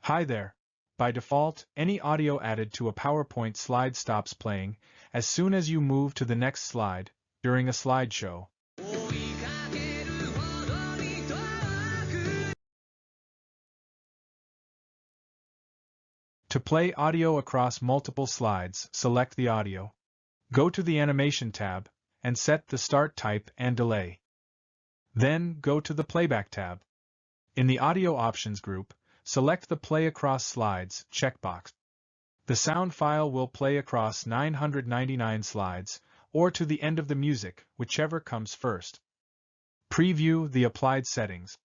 Hi there. By default, any audio added to a PowerPoint slide stops playing as soon as you move to the next slide during a slideshow. To play audio across multiple slides, select the audio. Go to the Animation tab and set the start type and delay. Then go to the Playback tab. In the Audio Options group, select the Play Across Slides checkbox. The sound file will play across 999 slides, or to the end of the music, whichever comes first. Preview the applied settings.